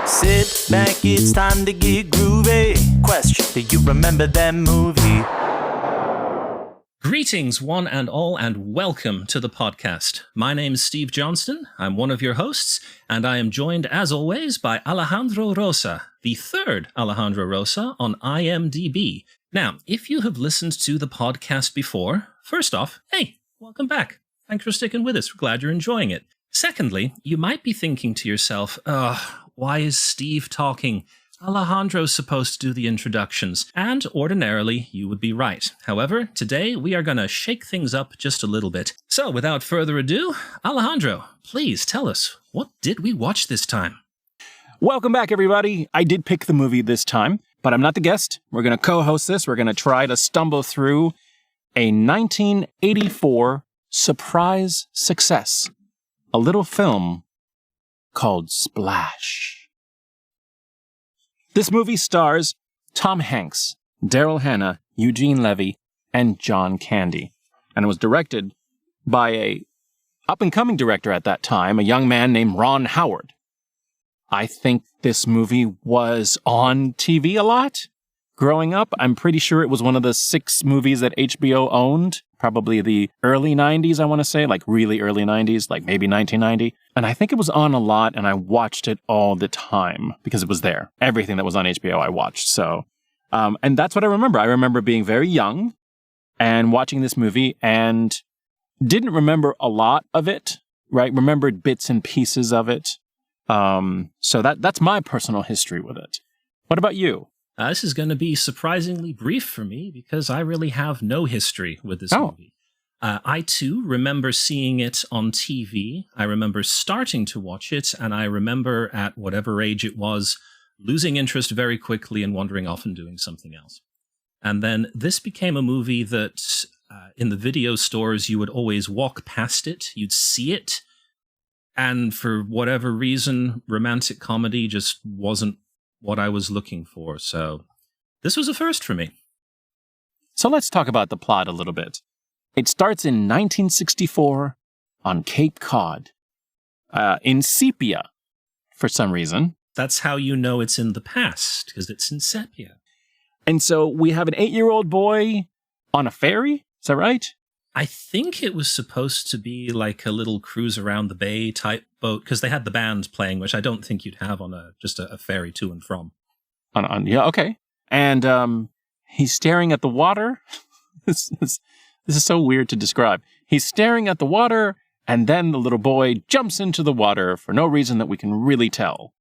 Sit back, it's time to get groovy. Question, do you remember that movie? Greetings, one and all, and welcome to the podcast. My name is Steve Johnston. I'm one of your hosts, and I am joined, as always, by Alejandro Rosa, the third Alejandro Rosa on IMDb. Now, if you have listened to the podcast before, first off, hey, welcome back. Thanks for sticking with us. We're glad you're enjoying it. Secondly, you might be thinking to yourself, why is Steve talking? Alejandro's supposed to do the introductions, and ordinarily you would be right. However, today we are going to shake things up just a little bit. So without further ado, Alejandro, please tell us, what did we watch this time? Welcome back, everybody. I did pick the movie this time, but I'm not the guest. We're going to co-host this. We're going to try to stumble through a 1984 surprise success, a little film called Splash. This movie stars Tom Hanks, Daryl Hannah, Eugene Levy, and John Candy. And it was directed by a up-and-coming director at that time, a young man named Ron Howard. I think this movie was on TV a lot growing up. I'm pretty sure it was one of the 6 movies that HBO owned, probably the early 90s, I want to say, like really early 90s, like maybe 1990. And I think it was on a lot, and I watched it all the time because it was there. Everything that was on HBO I watched. So, and that's what I remember. I remember being very young and watching this movie and didn't remember a lot of it, right? Remembered bits and pieces of it. So that's my personal history with it. What about you? This is going to be surprisingly brief for me because I really have no history with this movie. I, too, remember seeing it on TV. I remember starting to watch it, and I remember at whatever age it was, losing interest very quickly and wandering off and doing something else. And then this became a movie that in the video stores, you would always walk past it. You'd see it. And for whatever reason, romantic comedy just wasn't what I was looking for. So this was a first for me. So let's talk about the plot a little bit. It starts in 1964 on Cape Cod, in sepia, for some reason. That's how you know it's in the past, because it's in sepia. And so we have an 8-year-old boy on a ferry. Is that right? I think it was supposed to be like a little cruise around the bay type boat, because they had the band playing, which I don't think you'd have on just a ferry to and from. Yeah, okay. And he's staring at the water. This is so weird to describe. He's staring at the water, and then the little boy jumps into the water for no reason that we can really tell.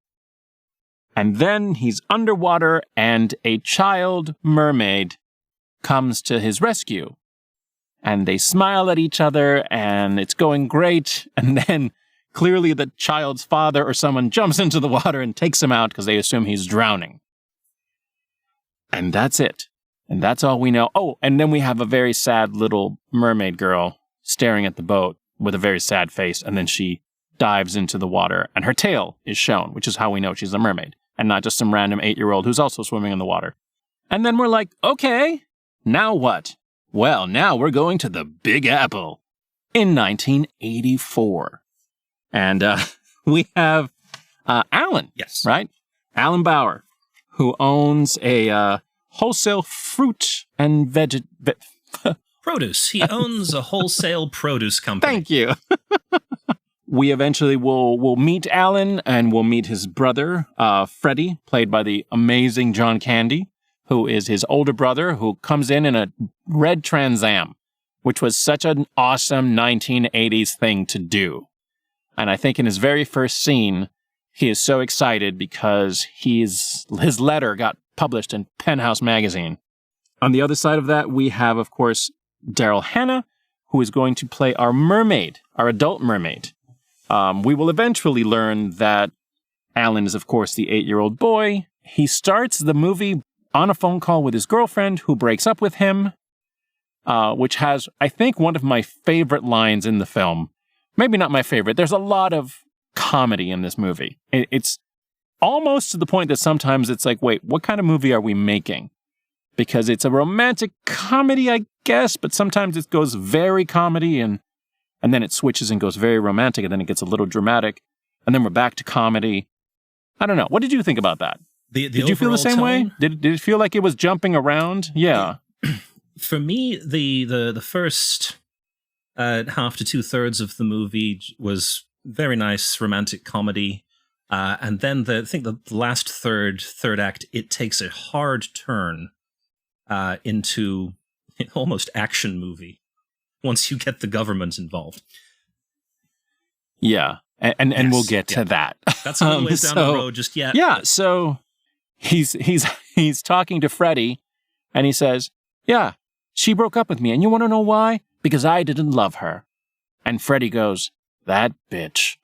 And then he's underwater, and a child mermaid comes to his rescue. And they smile at each other, and it's going great. And then clearly the child's father or someone jumps into the water and takes him out because they assume he's drowning. And that's it. And that's all we know. Oh, and then we have a very sad little mermaid girl staring at the boat with a very sad face. And then she dives into the water, and her tail is shown, which is how we know she's a mermaid and not just some random 8-year-old who's also swimming in the water. And then we're like, okay, now what? Well, now we're going to the Big Apple in 1984. And we have Alan, yes, right? Alan Bauer, who owns a wholesale fruit and produce. He owns a wholesale produce company. Thank you. We eventually will meet Alan, and we'll meet his brother, Freddie, played by the amazing John Candy, who is his older brother, who comes in a red Trans Am, which was such an awesome 1980s thing to do. And I think in his very first scene, he is so excited because his letter got published in Penthouse magazine. On the other side of that, we have, of course, Daryl Hannah, who is going to play our mermaid, our adult mermaid. We will eventually learn that Alan is, of course, the 8-year-old boy. He starts the movie on a phone call with his girlfriend, who breaks up with him, which has, I think, one of my favorite lines in the film. Maybe not my favorite. There's a lot of comedy in this movie. It's almost to the point that sometimes it's like, wait, what kind of movie are we making? Because it's a romantic comedy, I guess, but sometimes it goes very comedy and then it switches and goes very romantic, and then it gets a little dramatic, and then we're back to comedy. I don't know. What did you think about that? Did you feel the same way? Did it feel like it was jumping around? Yeah. For me, the first half to 2/3 of the movie was very nice romantic comedy. And then I think the last third act, it takes a hard turn into almost action movie once you get the government involved. Yeah. And yes, we'll get to that. That's a little ways down the road just yet. Yeah, so he's talking to Freddie, and he says, yeah, she broke up with me, and you want to know why? Because I didn't love her. And Freddie goes, that bitch.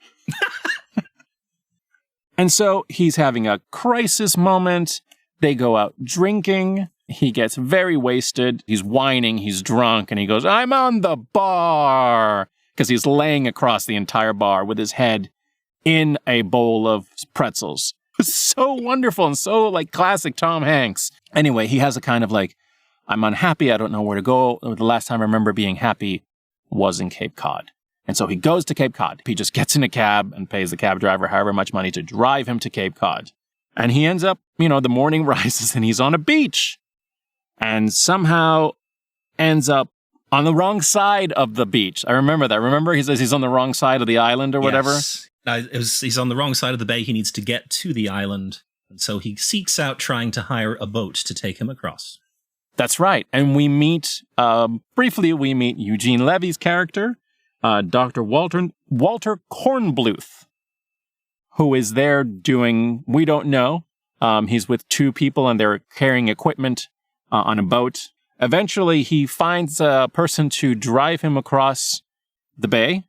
And so he's having a crisis moment. They go out drinking. He gets very wasted. He's whining. He's drunk. And he goes, I'm on the bar. Because he's laying across the entire bar with his head in a bowl of pretzels. It's so wonderful and so like classic Tom Hanks. Anyway, he has a kind of like, I'm unhappy. I don't know where to go. The last time I remember being happy was in Cape Cod. And so he goes to Cape Cod. He just gets in a cab and pays the cab driver however much money to drive him to Cape Cod. And he ends up, the morning rises and he's on a beach. And somehow ends up on the wrong side of the beach. I remember that. Remember he says he's on the wrong side of the island or whatever? Yes. He's on the wrong side of the bay. He needs to get to the island. And so he seeks out trying to hire a boat to take him across. That's right. And we meet, briefly, Eugene Levy's character, Dr. Walter Kornbluth, who is there doing, we don't know. He's with two people and they're carrying equipment on a boat. Eventually, he finds a person to drive him across the bay.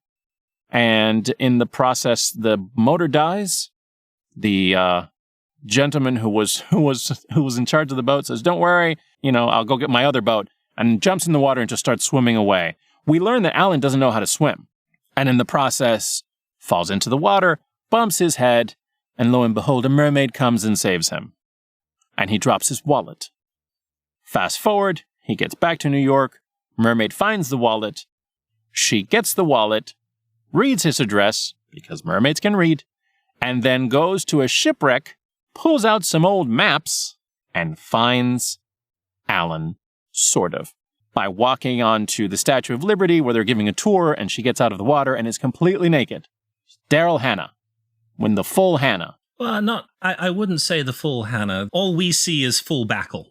And in the process, the motor dies. The gentleman who was in charge of the boat says, don't worry, I'll go get my other boat, and jumps in the water and just starts swimming away. We learn that Alan doesn't know how to swim, and in the process, falls into the water, bumps his head, and lo and behold, a mermaid comes and saves him. And he drops his wallet. Fast forward, he gets back to New York, mermaid finds the wallet, she gets the wallet, reads his address, because mermaids can read, and then goes to a shipwreck, pulls out some old maps, and finds Alan, sort of, by walking onto the Statue of Liberty where they're giving a tour, and she gets out of the water and is completely naked. Daryl Hannah. When the full Hannah. Well, I wouldn't say the full Hannah. All we see is full Backle.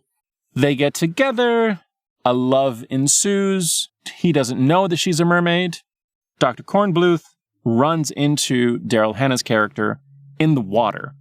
They get together. A love ensues. He doesn't know that she's a mermaid. Dr. Kornbluth runs into Daryl Hannah's character in the water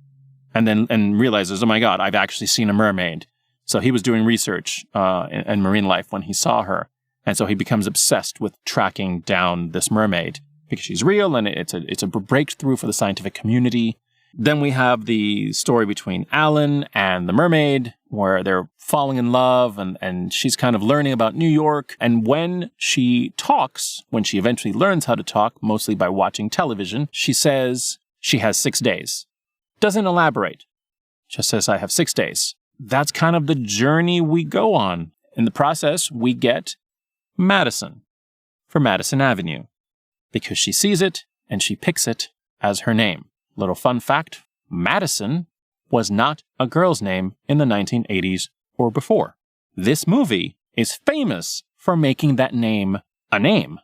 and realizes, oh my God, I've actually seen a mermaid. So he was doing research in marine life when he saw her. And so he becomes obsessed with tracking down this mermaid because she's real and it's a breakthrough for the scientific community. Then we have the story between Alan and the mermaid where they're falling in love and she's kind of learning about New York. And when she talks, when she eventually learns how to talk, mostly by watching television, she says she has 6 days. Doesn't elaborate. Just says, I have 6 days. That's kind of the journey we go on. In the process, we get Madison for Madison Avenue because she sees it and she picks it as her name. Little fun fact, Madison was not a girl's name in the 1980s or before. This movie is famous for making that name a name,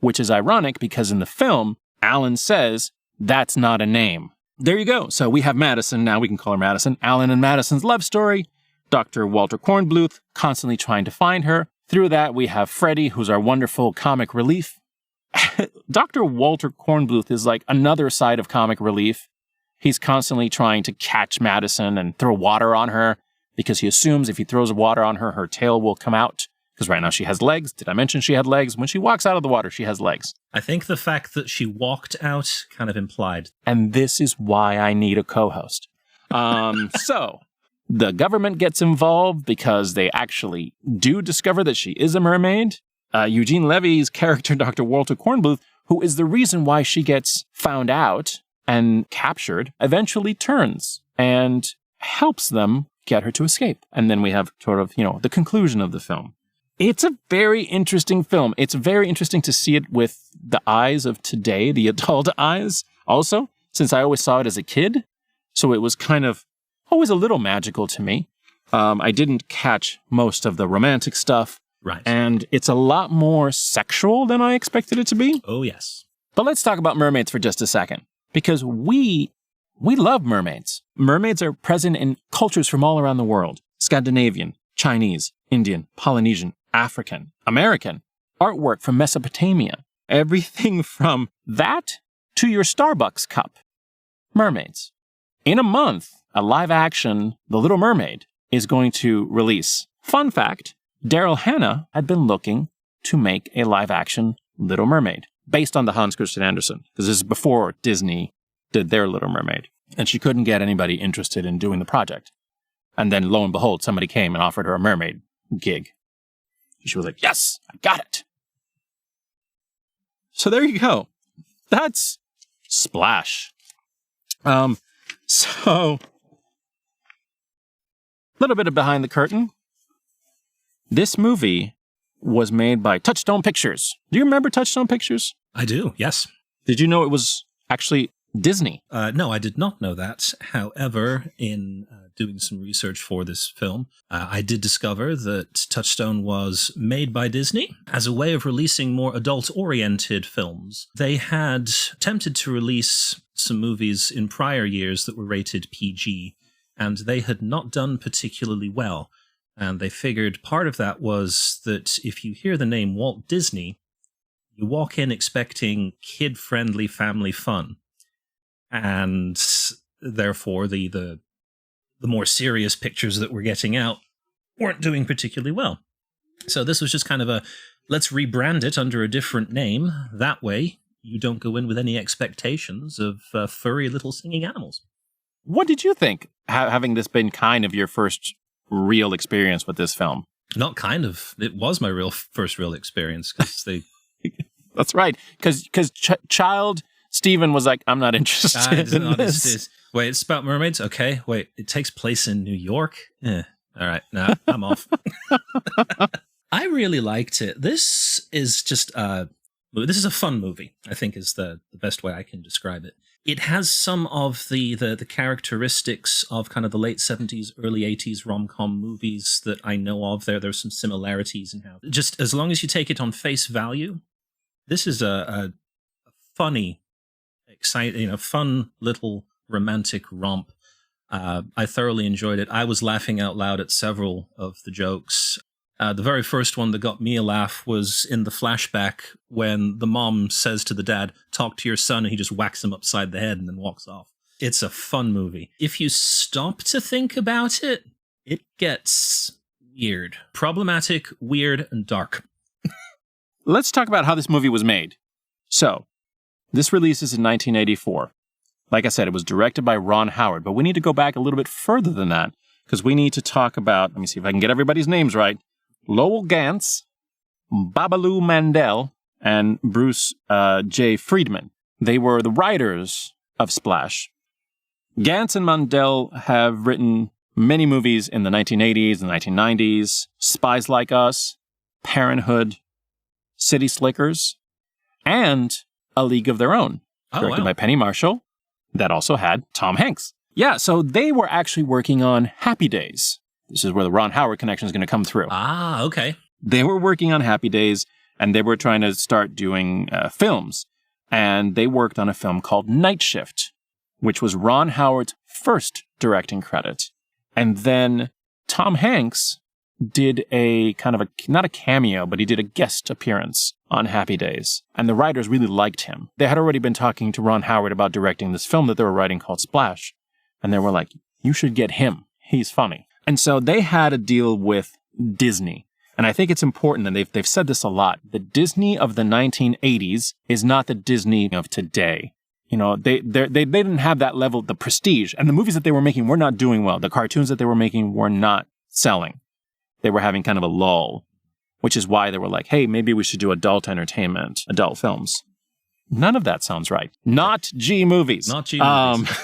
which is ironic because in the film, Alan says, that's not a name. There you go. So we have Madison. Now we can call her Madison. Alan and Madison's love story. Dr. Walter Kornbluth constantly trying to find her. Through that, we have Freddie, who's our wonderful comic relief. Dr. Walter Kornbluth is like another side of comic relief. He's constantly trying to catch Madison and throw water on her because he assumes if he throws water on her, her tail will come out. Because right now she has legs. Did I mention she had legs? When she walks out of the water, she has legs. I think the fact that she walked out kind of implied. And this is why I need a co-host. So the government gets involved because they actually do discover that she is a mermaid. Eugene Levy's character, Dr. Walter Kornbluth, who is the reason why she gets found out and captured, eventually turns and helps them get her to escape. And then we have sort of, the conclusion of the film. It's a very interesting film. It's very interesting to see it with the eyes of today, the adult eyes also, since I always saw it as a kid. So it was kind of always a little magical to me. I didn't catch most of the romantic stuff. Right. And it's a lot more sexual than I expected it to be. Oh, yes. But let's talk about mermaids for just a second. Because we love mermaids. Mermaids are present in cultures from all around the world. Scandinavian, Chinese, Indian, Polynesian, African, American, artwork from Mesopotamia. Everything from that to your Starbucks cup. Mermaids. In a month, a live action The Little Mermaid is going to release. Fun fact, Daryl Hannah had been looking to make a live action Little Mermaid based on the Hans Christian Andersen, because this is before Disney did their Little Mermaid. And she couldn't get anybody interested in doing the project. And then lo and behold, somebody came and offered her a mermaid gig. She was like, yes, I got it. So there you go. That's Splash. So, a little bit of behind the curtain. This movie was made by Touchstone Pictures. Do you remember Touchstone Pictures? I do, yes. Did you know it was actually Disney? No, I did not know that. However, in doing some research for this film, I did discover that Touchstone was made by Disney as a way of releasing more adult-oriented films. They had attempted to release some movies in prior years that were rated PG, and they had not done particularly well. And they figured part of that was that if you hear the name Walt Disney, you walk in expecting kid-friendly family fun. And therefore, the more serious pictures that we're getting out weren't doing particularly well. So this was just kind of a, let's rebrand it under a different name. That way, you don't go in with any expectations of furry little singing animals. What did you think, having this been kind of your first real experience with this film? Not kind of. It was my first real experience, because they... That's right, because child Stephen was like, I'm not interested in this. Wait, it's about mermaids? Okay, wait, it takes place in New York? All right, no, I'm off. I really liked it. This is just this is a fun movie, I think is the best way I can describe it. It has some of the characteristics of kind of the late 70s, early 80s rom-com movies that I know of. There's some similarities in how, just as long as you take it on face value, this is a funny, exciting, fun little romantic romp. I thoroughly enjoyed it. I was laughing out loud at several of the jokes. The very first one that got me a laugh was in the flashback when the mom says to the dad, talk to your son, and he just whacks him upside the head and then walks off. It's a fun movie. If you stop to think about it, it gets weird. Problematic, weird, and dark. Let's talk about how this movie was made. So, this releases in 1984. Like I said, it was directed by Ron Howard, but we need to go back a little bit further than that, because we need to talk about, let me see if I can get everybody's names right, Lowell Gantz, Babaloo Mandel, and Bruce J. Friedman. They were the writers of Splash. Gantz and Mandel have written many movies in the 1980s and 1990s, Spies Like Us, Parenthood, City Slickers, and A League of Their Own, directed by Penny Marshall, that also had Tom Hanks. Yeah, so they were actually working on Happy Days. This is where the Ron Howard connection is going to come through. Ah, okay. They were working on Happy Days, and they were trying to start doing films. And they worked on a film called Night Shift, which was Ron Howard's first directing credit. And then Tom Hanks did a kind of not a cameo, but he did a guest appearance on Happy Days. And the writers really liked him. They had already been talking to Ron Howard about directing this film that they were writing called Splash. And they were like, you should get him. He's funny. And so they had a deal with Disney. And I think it's important, and they've said this a lot, the Disney of the 1980s is not the Disney of today. You know, they didn't have that level, the prestige. And the movies that they were making were not doing well. The cartoons that they were making were not selling. They were having kind of a lull, which is why they were like, hey, maybe we should do adult entertainment, adult films. None of that sounds right. Not G movies. Not G movies.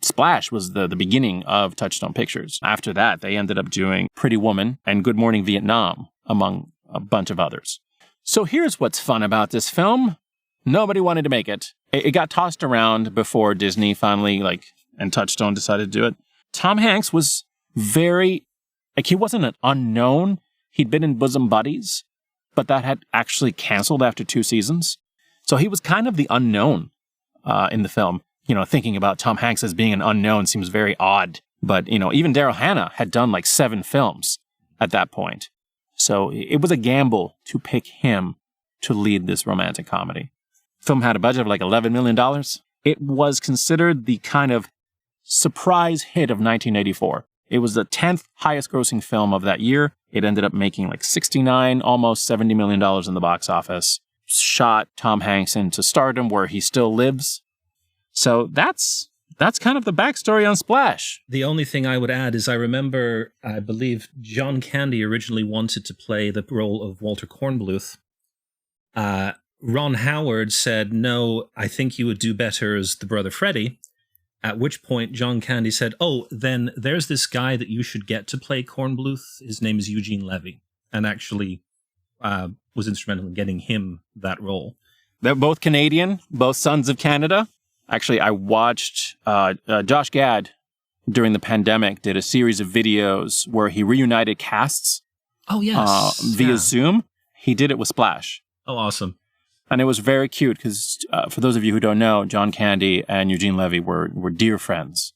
Splash was the beginning of Touchstone Pictures. After that, they ended up doing Pretty Woman and Good Morning Vietnam, among a bunch of others. So here's what's fun about this film. Nobody wanted to make it. It got tossed around before Disney finally, and Touchstone decided to do it. Tom Hanks was very, he wasn't an unknown. He'd been in Bosom Buddies, but that had actually canceled after 2 seasons. So he was kind of the unknown in the film. Thinking about Tom Hanks as being an unknown seems very odd. But, even Daryl Hannah had done 7 films at that point. So it was a gamble to pick him to lead this romantic comedy. Film had a budget of $11 million. It was considered the kind of surprise hit of 1984. It was the 10th highest grossing film of that year. It ended up making $69, almost $70 million in the box office. Shot Tom Hanks into stardom where he still lives. So that's kind of the backstory on Splash. The only thing I would add is I believe John Candy originally wanted to play the role of Walter Kornbluth. Ron Howard said, no, I think you would do better as the brother Freddie. At which point John Candy said, oh, then there's this guy that you should get to play Kornbluth. His name is Eugene Levy, and actually was instrumental in getting him that role. They're both Canadian, both sons of Canada. Actually, I watched Josh Gad during the pandemic did a series of videos where he reunited casts. Oh, yes. Via Zoom. He did it with Splash. Oh, awesome. And it was very cute because for those of you who don't know, John Candy and Eugene Levy were dear friends.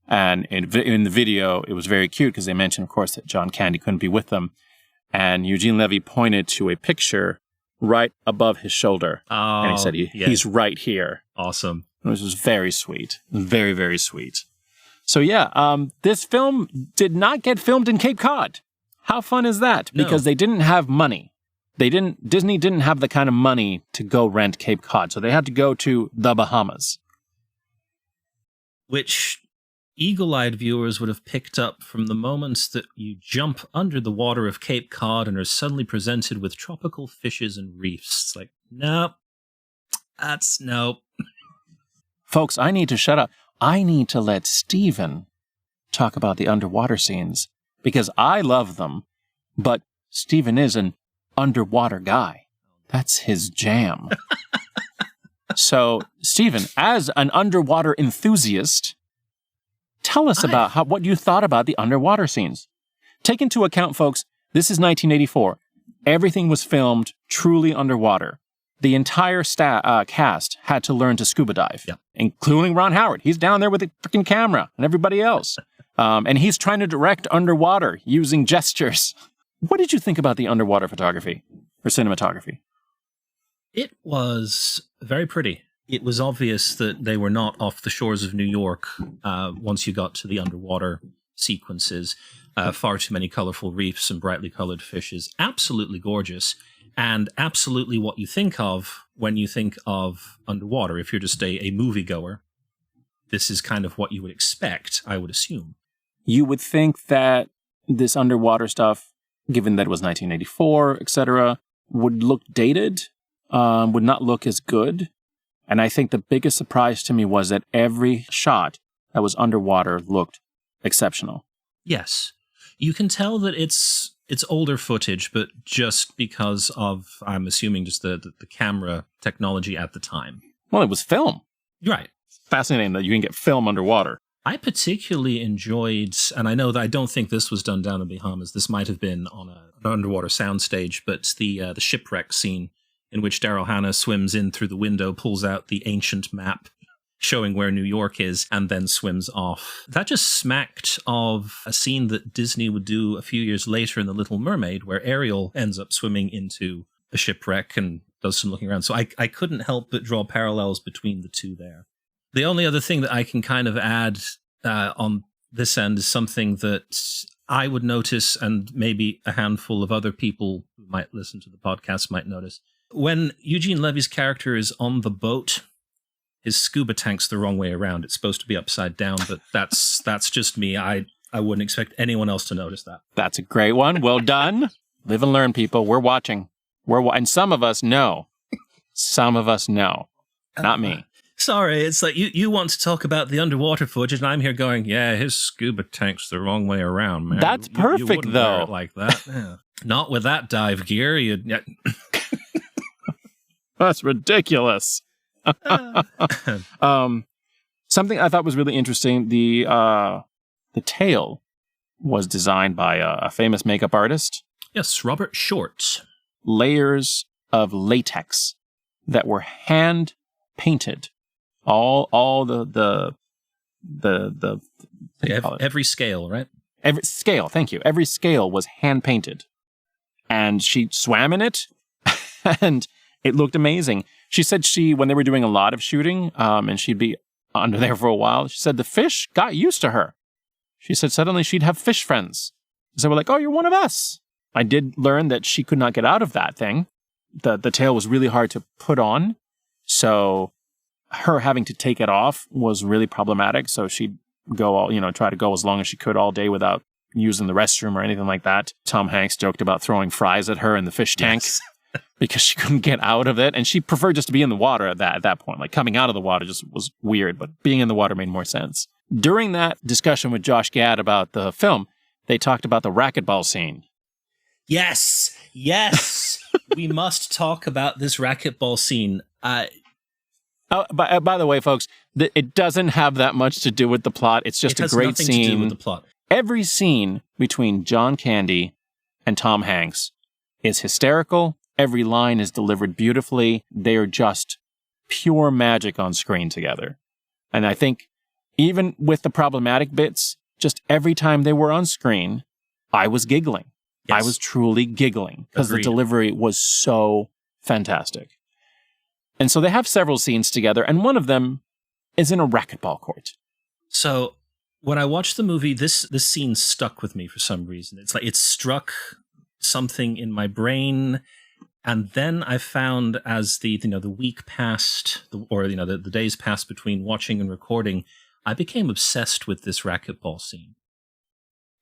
And in the video, it was very cute because they mentioned, of course, that John Candy couldn't be with them. And Eugene Levy pointed to a picture right above his shoulder. Oh, and he said, he's right here. Awesome. It was very sweet. Very, very sweet. So yeah, this film did not get filmed in Cape Cod. How fun is that? No. Because they didn't have money. Disney didn't have the kind of money to go rent Cape Cod, so they had to go to the Bahamas. Which eagle-eyed viewers would have picked up from the moments that you jump under the water of Cape Cod and are suddenly presented with tropical fishes and reefs. It's nope. Nope. Folks, I need to shut up. I need to let Steven talk about the underwater scenes, because I love them, but Steven is an underwater guy. That's his jam. So, Steven, as an underwater enthusiast, tell us about what you thought about the underwater scenes. Take into account, folks, this is 1984. Everything was filmed truly underwater. The entire cast had to learn to scuba dive, including Ron Howard. He's down there with a freaking camera and everybody else. And he's trying to direct underwater using gestures. What did you think about the underwater photography or cinematography? It was very pretty. It was obvious that they were not off the shores of New York once you got to the underwater sequences. Far too many colorful reefs and brightly colored fishes. Absolutely gorgeous. And absolutely what you think of when you think of underwater. If you're just a moviegoer, this is kind of what you would expect, I would assume. You would think that this underwater stuff, given that it was 1984, etc., would look dated, would not look as good. And I think the biggest surprise to me was that every shot that was underwater looked exceptional. Yes. You can tell that it's older footage, but just because of, I'm assuming, just the camera technology at the time. Well, it was film. Right. Fascinating that you can get film underwater. I particularly enjoyed, and I know that I don't think this was done down in the Bahamas. This might have been on an underwater soundstage, but the shipwreck scene in which Daryl Hannah swims in through the window, pulls out the ancient map showing where New York is, and then swims off. That just smacked of a scene that Disney would do a few years later in The Little Mermaid, where Ariel ends up swimming into a shipwreck and does some looking around. So I couldn't help but draw parallels between the two there. The only other thing that I can kind of add on this end is something that I would notice, and maybe a handful of other people who might listen to the podcast might notice. When Eugene Levy's character is on the boat, his scuba tank's the wrong way around. It's supposed to be upside down, but that's just me. I wouldn't expect anyone else to notice that. That's a great one. Well done. Live and learn, people. We're watching. And some of us know. Some of us know. Not me. Sorry, it's like you want to talk about the underwater footage, and I'm here going, yeah, his scuba tank's the wrong way around, man. That's perfect, you wouldn't though. wear it like that. Yeah. Not with that dive gear. That's ridiculous. Something I thought was really interesting, the tail was designed by a famous makeup artist. Yes, Robert Short. Layers of latex that were hand painted. All the Every scale, right? Every scale, thank you. Every scale was hand painted. And she swam in it and it looked amazing. She said when they were doing a lot of shooting, and she'd be under there for a while, she said the fish got used to her. She said suddenly she'd have fish friends. So we're like, oh, you're one of us. I did learn that she could not get out of that thing. The tail was really hard to put on. So her having to take it off was really problematic. So she'd try to go as long as she could all day without using the restroom or anything like that. Tom Hanks joked about throwing fries at her in the fish tank. Yes. Because she couldn't get out of it. And she preferred just to be in the water at that point. Like coming out of the water just was weird, but being in the water made more sense. During that discussion with Josh Gad about the film, they talked about the racquetball scene. Yes. We must talk about this racquetball scene. By the way, folks, it doesn't have that much to do with the plot. It's just a great scene. To do with the plot. Every scene between John Candy and Tom Hanks is hysterical. Every line is delivered beautifully. They are just pure magic on screen together. And I think even with the problematic bits, just every time they were on screen, I was giggling. Yes. I was truly giggling because the delivery was so fantastic. And so they have several scenes together, and one of them is in a racquetball court. So when I watched the movie, this scene stuck with me for some reason. It's like it struck something in my brain. And then I found as the week passed, the days passed between watching and recording, I became obsessed with this racquetball scene.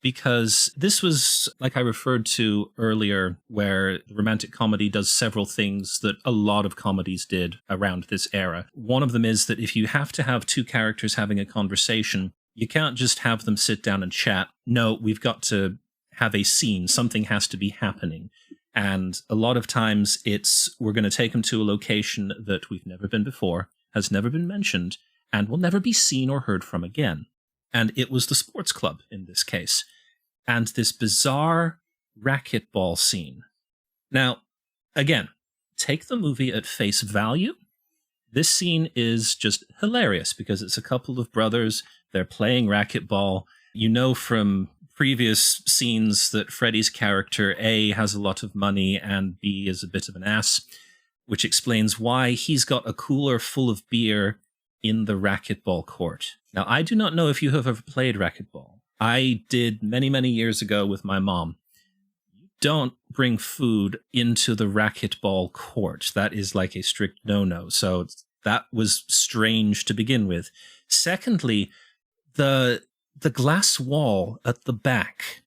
Because this was, like I referred to earlier, where the romantic comedy does several things that a lot of comedies did around this era. One of them is that if you have to have two characters having a conversation, you can't just have them sit down and chat. No, we've got to have a scene. Something has to be happening. And a lot of times we're going to take them to a location that we've never been before, has never been mentioned, and will never be seen or heard from again. And it was the sports club in this case. And this bizarre racquetball scene. Now, again, take the movie at face value. This scene is just hilarious because it's a couple of brothers. They're playing racquetball. You know from previous scenes that Freddy's character, A, has a lot of money and B, is a bit of an ass, which explains why he's got a cooler full of beer in the racquetball court. Now, I do not know if you have ever played racquetball. I did many, many years ago with my mom. You don't bring food into the racquetball court. That is like a strict no-no. So that was strange to begin with. Secondly, the glass wall at the back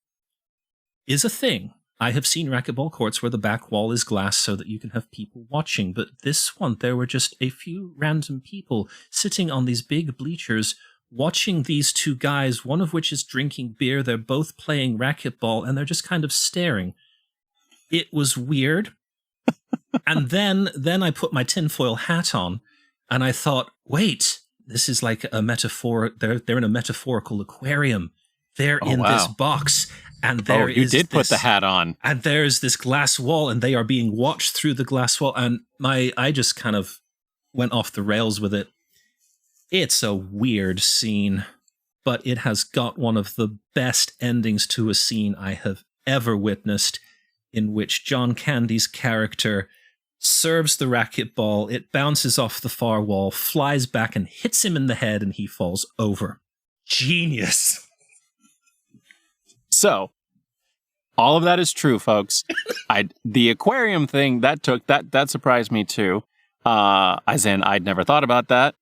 is a thing. I have seen racquetball courts where the back wall is glass so that you can have people watching. But this one, there were just a few random people sitting on these big bleachers watching these two guys, one of which is drinking beer. They're both playing racquetball, and they're just kind of staring. It was weird. And then I put my tinfoil hat on, and I thought, wait, this is like a metaphor. They're in a metaphorical aquarium. They're in this box, and there you did put the hat on. And there's this glass wall, and they are being watched through the glass wall. And I just kind of went off the rails with it. It's a weird scene, but it has got one of the best endings to a scene I have ever witnessed, in which John Candy's character serves the racquetball, it bounces off the far wall, flies back and hits him in the head, and he falls over. Genius. So, all of that is true, folks. The aquarium thing, that surprised me too. As in, I'd never thought about that.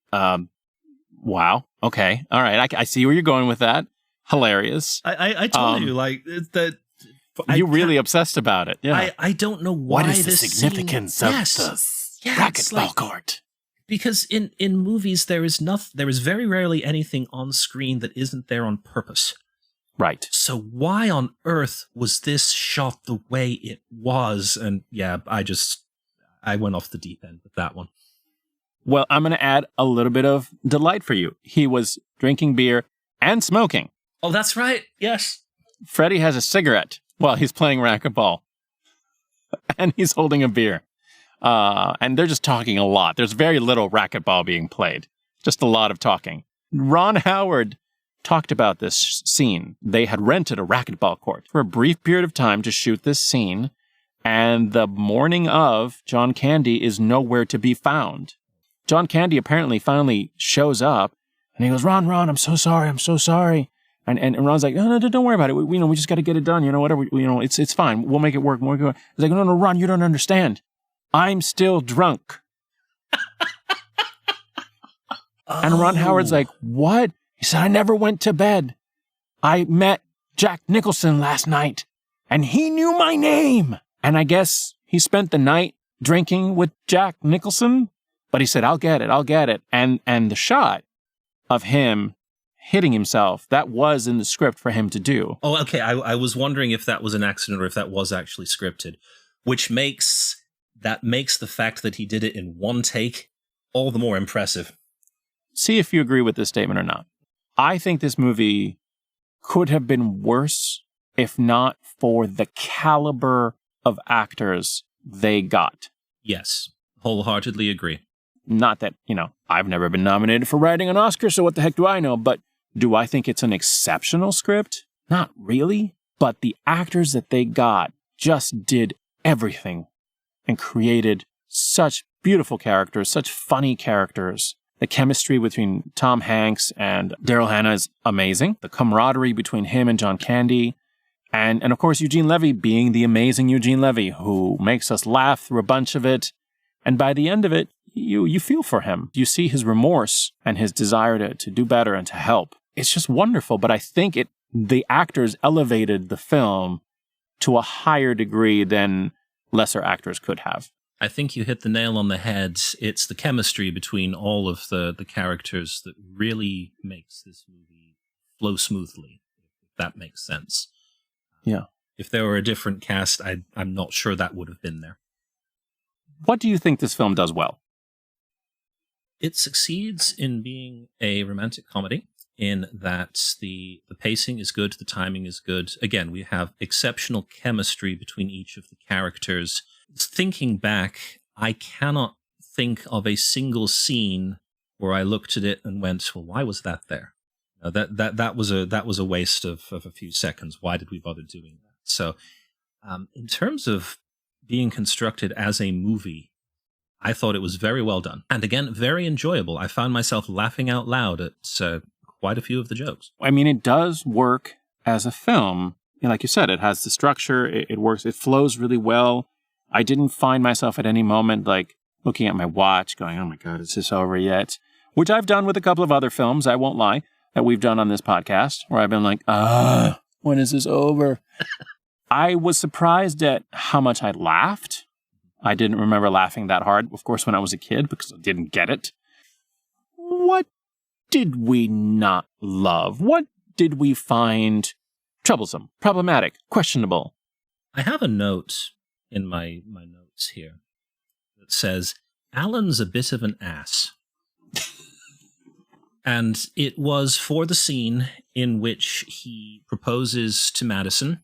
Wow. Okay. All right. I see where you're going with that. Hilarious. I told you, like, that. You're really obsessed about it. Yeah. I don't know why what is this the significance of the racquetball court? Because in movies there is very rarely anything on screen that isn't there on purpose. Right. So why on earth was this shot the way it was? And yeah, I I went off the deep end with that one. Well, I'm going to add a little bit of delight for you. He was drinking beer and smoking. Oh, that's right. Yes. Freddy has a cigarette while he's playing racquetball. And he's holding a beer. And they're just talking a lot. There's very little racquetball being played. Just a lot of talking. Ron Howard talked about this scene. They had rented a racquetball court for a brief period of time to shoot this scene. And the morning of, John Candy is nowhere to be found. John Candy apparently finally shows up. And he goes, Ron, I'm so sorry. And Ron's like, no, don't worry about it. We just got to get it done. Whatever. It's fine. We'll make it work. He's like, no, Ron, you don't understand. I'm still drunk. And Ron Howard's like, what? He said, I never went to bed. I met Jack Nicholson last night, and he knew my name. And I guess he spent the night drinking with Jack Nicholson, but he said, I'll get it. And the shot of him hitting himself, that was in the script for him to do. Oh, okay. I was wondering if that was an accident or if that was actually scripted, which makes the fact that he did it in one take all the more impressive. See if you agree with this statement or not. I think this movie could have been worse if not for the caliber of actors they got. Yes, wholeheartedly agree. Not that, I've never been nominated for writing an Oscar, so what the heck do I know? But do I think it's an exceptional script? Not really. But the actors that they got just did everything and created such beautiful characters, such funny characters. The chemistry between Tom Hanks and Daryl Hannah is amazing. The camaraderie between him and John Candy. And of course, Eugene Levy being the amazing Eugene Levy, who makes us laugh through a bunch of it. And by the end of it, you feel for him. You see his remorse and his desire to do better and to help. It's just wonderful. But I think the actors elevated the film to a higher degree than lesser actors could have. I think you hit the nail on the head. It's the chemistry between all of the characters that really makes this movie flow smoothly, if that makes sense. Yeah. If there were a different cast, I'm not sure that would have been there. What do you think this film does well? It succeeds in being a romantic comedy in that the pacing is good, the timing is good. Again, we have exceptional chemistry between each of the characters. Thinking back, I cannot think of a single scene where I looked at it and went, well, why was that there? That was a waste of a few seconds. Why did we bother doing that? So in terms of being constructed as a movie, I thought it was very well done. And again, very enjoyable. I found myself laughing out loud at quite a few of the jokes. I mean, it does work as a film. Like you said, it has the structure. It works. It flows really well. I didn't find myself at any moment like looking at my watch going, oh my God, is this over yet? Which I've done with a couple of other films, I won't lie, that we've done on this podcast, where I've been like, when is this over? I was surprised at how much I laughed. I didn't remember laughing that hard, of course, when I was a kid, because I didn't get it. What did we not love? What did we find troublesome, problematic, questionable? I have a note in my notes here that says, Alan's a bit of an ass. And it was for the scene in which he proposes to Madison,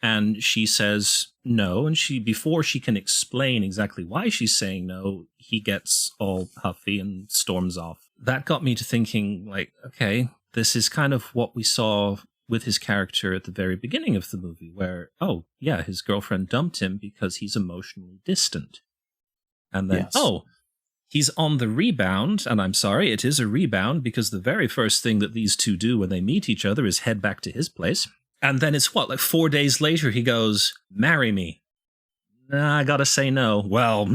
and she says no, and before she can explain exactly why she's saying no, he gets all huffy and storms off. That got me to thinking, like, okay, this is kind of what we saw with his character at the very beginning of the movie, where, oh, yeah, his girlfriend dumped him because he's emotionally distant. And then, yes. He's on the rebound, and I'm sorry, it is a rebound, because the very first thing that these two do when they meet each other is head back to his place. And then it's 4 days later, he goes, marry me. Nah, I gotta say no. Well,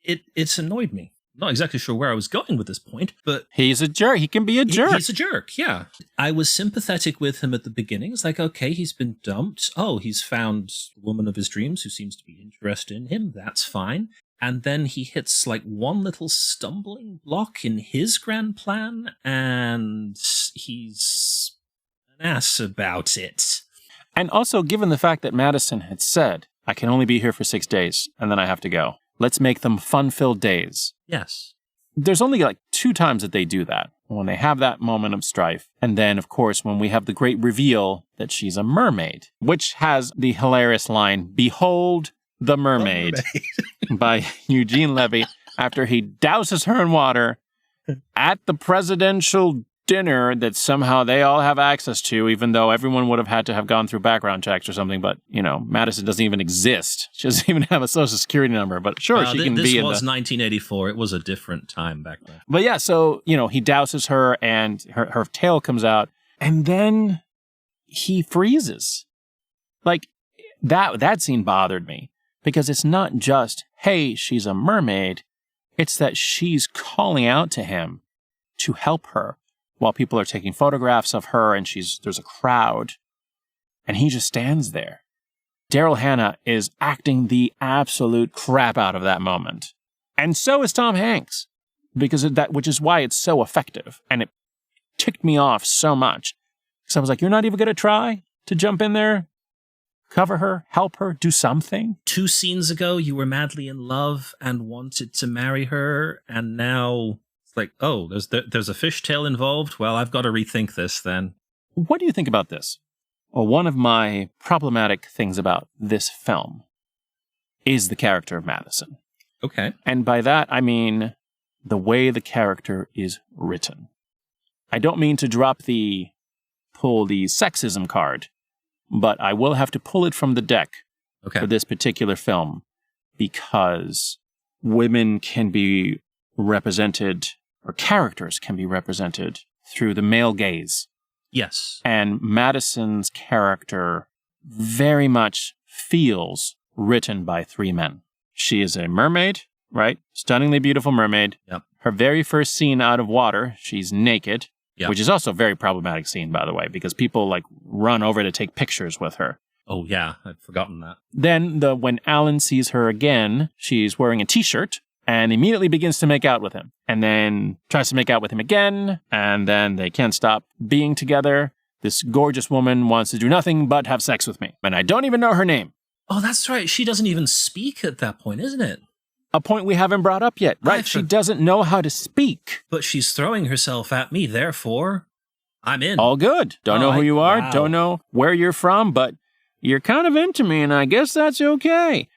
it's annoyed me. Not exactly sure where I was going with this point, but... He's a jerk. He can be a jerk. He's a jerk, yeah. I was sympathetic with him at the beginning. It's like, okay, he's been dumped. Oh, he's found the woman of his dreams who seems to be interested in him. That's fine. And then he hits like one little stumbling block in his grand plan, and he's an ass about it. And also, given the fact that Madison had said, I can only be here for 6 days, and then I have to go. Let's make them fun-filled days. Yes. There's only like 2 times that they do that. When they have that moment of strife. And then, of course, when we have the great reveal that she's a mermaid, which has the hilarious line, "Behold the mermaid," by Eugene Levy, after he douses her in water at the presidential dinner that somehow they all have access to, even though everyone would have had to have gone through background checks or something. But, you know, Madison doesn't even exist. She doesn't even have a social security number. But sure, she can be in This was 1984. It was a different time back then. But yeah, so, you know, he douses her and her tail comes out. And then he freezes. Like, that scene bothered me. Because it's not just, hey, she's a mermaid. It's that she's calling out to him to help her while people are taking photographs of her and there's a crowd. And he just stands there. Daryl Hannah is acting the absolute crap out of that moment. And so is Tom Hanks. Because of that, which is why it's so effective. And it ticked me off so much. Because I was like, you're not even going to try to jump in there? Cover her, help her, do something. 2 scenes ago, you were madly in love and wanted to marry her, and now it's like, oh, there's a fishtail involved? Well, I've got to rethink this then. What do you think about this? Well, one of my problematic things about this film is the character of Madison. Okay. And by that, I mean the way the character is written. I don't mean to pull the sexism card, but I will have to pull it from the deck for this particular film because women can be represented, or characters can be represented through the male gaze. Yes. And Madison's character very much feels written by 3 men. She is a mermaid, right? Stunningly beautiful mermaid. Yep. Her very first scene out of water, she's naked. Yep. Which is also a very problematic scene, by the way, because people like run over to take pictures with her. Oh, yeah. I'd forgotten that. Then when Alan sees her again, she's wearing a t-shirt and immediately begins to make out with him. And then tries to make out with him again. And then they can't stop being together. This gorgeous woman wants to do nothing but have sex with me. And I don't even know her name. Oh, that's right. She doesn't even speak at that point, isn't it? A point we haven't brought up yet, right? She doesn't know how to speak. But she's throwing herself at me, therefore, I'm in. All good. Don't know who you are, wow. Don't know where you're from, but you're kind of into me, and I guess that's okay.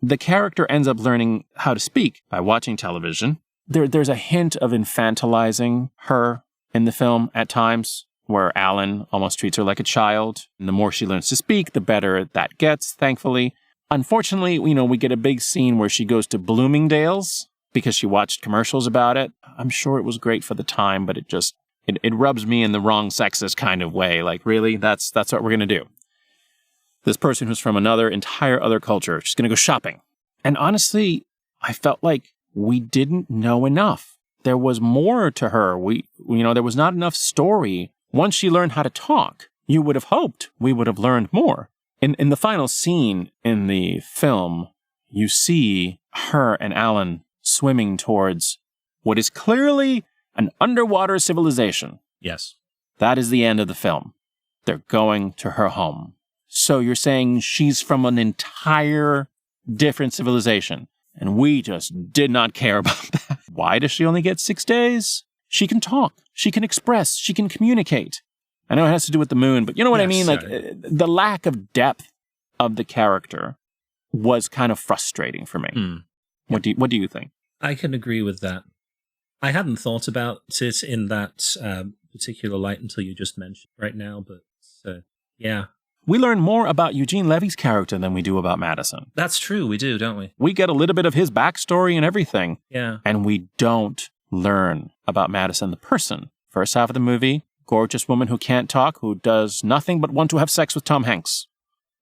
The character ends up learning how to speak by watching television. There's a hint of infantilizing her in the film at times, where Alan almost treats her like a child. And the more she learns to speak, the better that gets, thankfully. Unfortunately, you know, we get a big scene where she goes to Bloomingdale's because she watched commercials about it. I'm sure it was great for the time, but it rubs me in the wrong sexist kind of way. Like, really? That's what we're going to do. This person who's from another entire other culture, she's going to go shopping. And honestly, I felt like we didn't know enough. There was more to her. There was not enough story. Once she learned how to talk, you would have hoped we would have learned more. In the final scene in the film, you see her and Alan swimming towards what is clearly an underwater civilization. Yes. That is the end of the film. They're going to her home. So you're saying she's from an entire different civilization, and we just did not care about that. Why does she only get 6 days? She can talk. She can express. She can communicate. I know it has to do with the moon, but you know what I mean? Like, the lack of depth of the character was kind of frustrating for me. Mm. What do you think? I can agree with that. I hadn't thought about it in that particular light until you just mentioned right now, but yeah. We learn more about Eugene Levy's character than we do about Madison. That's true, we do, don't we? We get a little bit of his backstory and everything. Yeah. And we don't learn about Madison the person. First half of the movie, gorgeous woman who can't talk, who does nothing but want to have sex with Tom Hanks.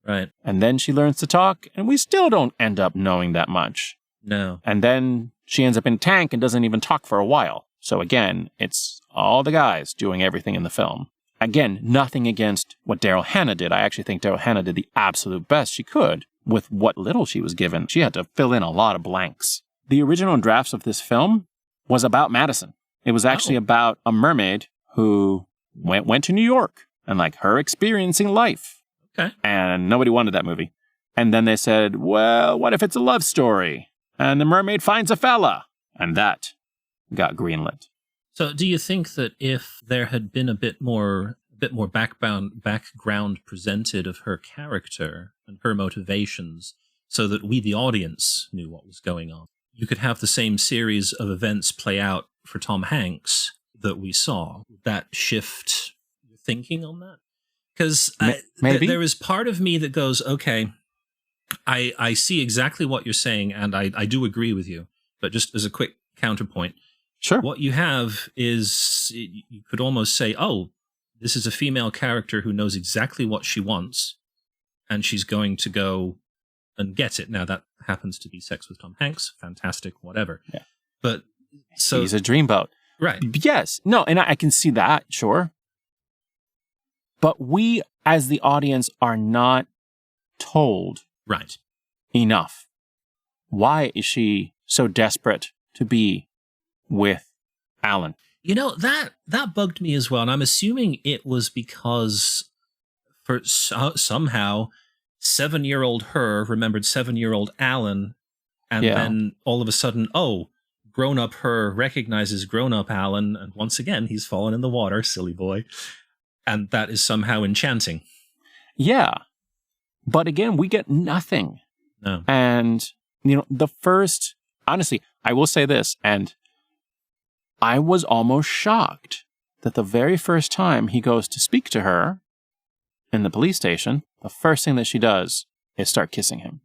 Right. And then she learns to talk, and we still don't end up knowing that much. No. And then she ends up in a tank and doesn't even talk for a while. So again, it's all the guys doing everything in the film. Again, nothing against what Daryl Hannah did. I actually think Daryl Hannah did the absolute best she could with what little she was given. She had to fill in a lot of blanks. The original drafts of this film was about Madison. It was actually about a mermaid who went to New York and like her experiencing life. Okay. And nobody wanted that movie. And then they said, well, what if it's a love story? And the mermaid finds a fella. And that got greenlit. So do you think that if there had been a bit more background presented of her character and her motivations so that we, the audience, knew what was going on, you could have the same series of events play out for Tom Hanks that we saw? Would that shift your thinking on that? Because maybe there is part of me that goes, okay, I see exactly what you're saying, and I do agree with you. But just as a quick counterpoint, sure. What you have is, you could almost say, oh, this is a female character who knows exactly what she wants, and she's going to go and get it. Now, that happens to be Sex with Tom Hanks. Fantastic, whatever. Yeah. But so he's a dreamboat. Right. Yes. No, and I can see that, sure. But we, as the audience, are not told right enough. Why is she so desperate to be with Alan? You know, that bugged me as well. And I'm assuming it was because somehow 7-year-old her remembered 7-year-old Alan. And then all of a sudden, grown-up her recognizes grown-up Alan. And once again, he's fallen in the water, silly boy. And that is somehow enchanting. Yeah. But again, we get nothing. No. And, honestly, I will say this, and I was almost shocked that the very first time he goes to speak to her in the police station, the first thing that she does is start kissing him.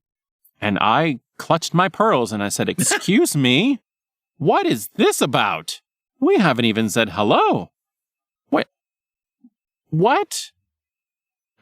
And I clutched my pearls and I said, excuse me, what is this about? We haven't even said hello. What?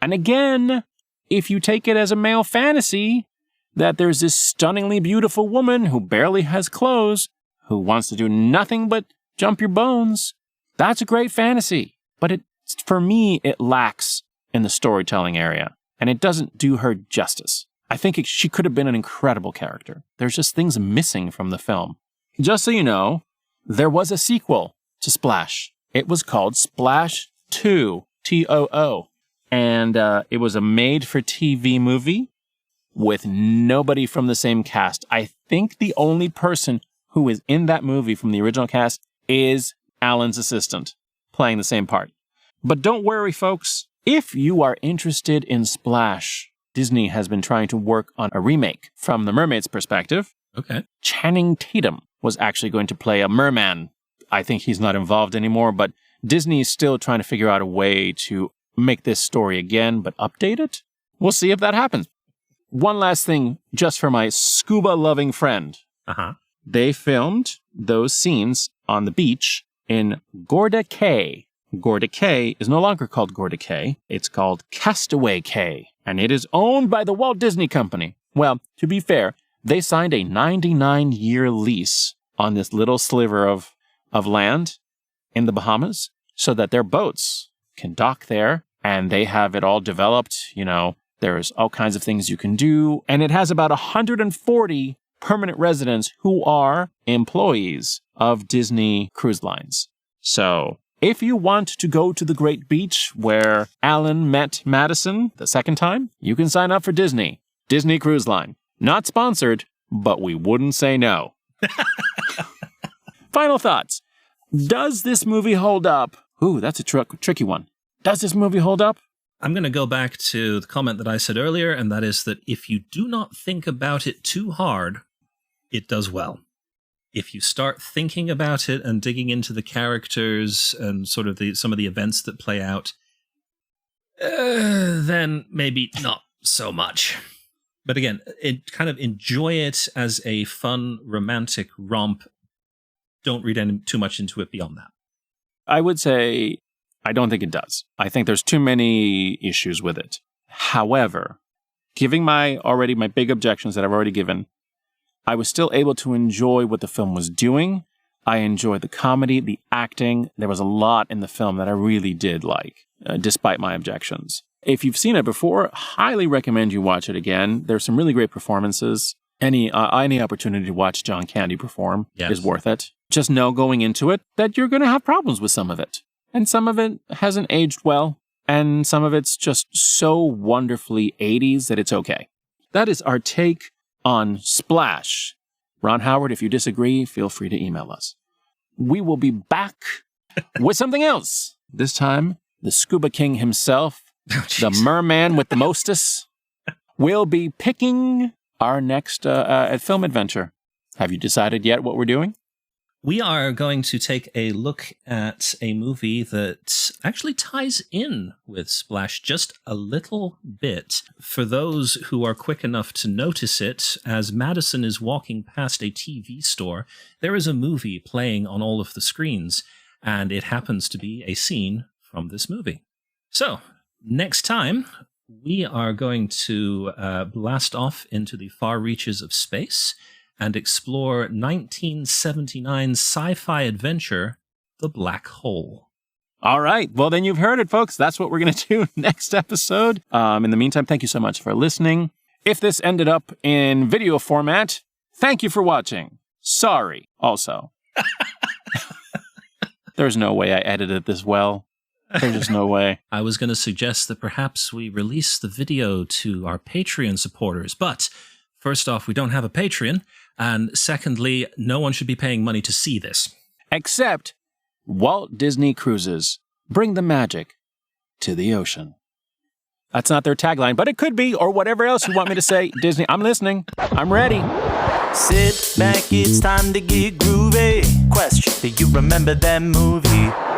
And again, if you take it as a male fantasy, that there's this stunningly beautiful woman who barely has clothes, who wants to do nothing but jump your bones, that's a great fantasy. But for me, it lacks in the storytelling area, and it doesn't do her justice. I think she could have been an incredible character. There's just things missing from the film. Just so you know, there was a sequel to Splash. It was called Splash 2, T-O-O. And it was a made-for-TV movie with nobody from the same cast. I think the only person who is in that movie from the original cast is Alan's assistant, playing the same part. But don't worry, folks. If you are interested in Splash, Disney has been trying to work on a remake from the mermaid's perspective. Okay. Channing Tatum was actually going to play a merman. I think he's not involved anymore, but Disney is still trying to figure out a way to make this story again, but update it. We'll see if that happens. One last thing, just for my scuba-loving friend. Uh-huh. They filmed those scenes on the beach in Gorda Cay. Gorda Cay is no longer called Gorda Cay. It's called Castaway Cay, and it is owned by the Walt Disney Company. Well, to be fair, they signed a 99-year lease on this little sliver of land in the Bahamas so that their boats can dock there, and they have it all developed. There's all kinds of things you can do, and it has about 140 permanent residents who are employees of Disney Cruise Lines. So if you want to go to the Great Beach where Alan met Madison the second time, you can sign up for Disney Cruise Line. Not sponsored, but we wouldn't say no. Final thoughts. Does this movie hold up? Ooh, that's a tricky one. Does this movie hold up? I'm going to go back to the comment that I said earlier, and that is that if you do not think about it too hard, it does well. If you start thinking about it and digging into the characters and sort of some of the events that play out, then maybe not so much. But again, kind of enjoy it as a fun, romantic romp. Don't read too much into it beyond that. I would say I don't think it does. I think there's too many issues with it. However, giving my big objections that I've already given, I was still able to enjoy what the film was doing. I enjoyed the comedy, the acting. There was a lot in the film that I really did like, despite my objections. If you've seen it before, highly recommend you watch it again. There's some really great performances. Any opportunity to watch John Candy perform is worth it. Just know going into it that you're going to have problems with some of it. And some of it hasn't aged well. And some of it's just so wonderfully 80s that it's okay. That is our take on Splash. Ron Howard, if you disagree, feel free to email us. We will be back with something else. This time, the Scuba King himself, the merman with the mostest, will be picking our next film adventure. Have you decided yet what we're doing? We are going to take a look at a movie that actually ties in with Splash just a little bit. For those who are quick enough to notice it, as Madison is walking past a TV store, there is a movie playing on all of the screens, and it happens to be a scene from this movie. So, next time, we are going to blast off into the far reaches of space and explore 1979's sci-fi adventure, The Black Hole. All right. Well, then you've heard it, folks. That's what we're going to do next episode. In the meantime, thank you so much for listening. If this ended up in video format, thank you for watching. Sorry, also. There's no way I edited this well. There's just no way. I was going to suggest that perhaps we release the video to our Patreon supporters, but first off, we don't have a Patreon, and secondly, no one should be paying money to see this. Except Walt Disney Cruises. Bring the magic to the ocean. That's not their tagline, but it could be, or whatever else you want me to say. Disney, I'm listening. I'm ready. Sit back, it's time to get groovy. Question, do you remember that movie?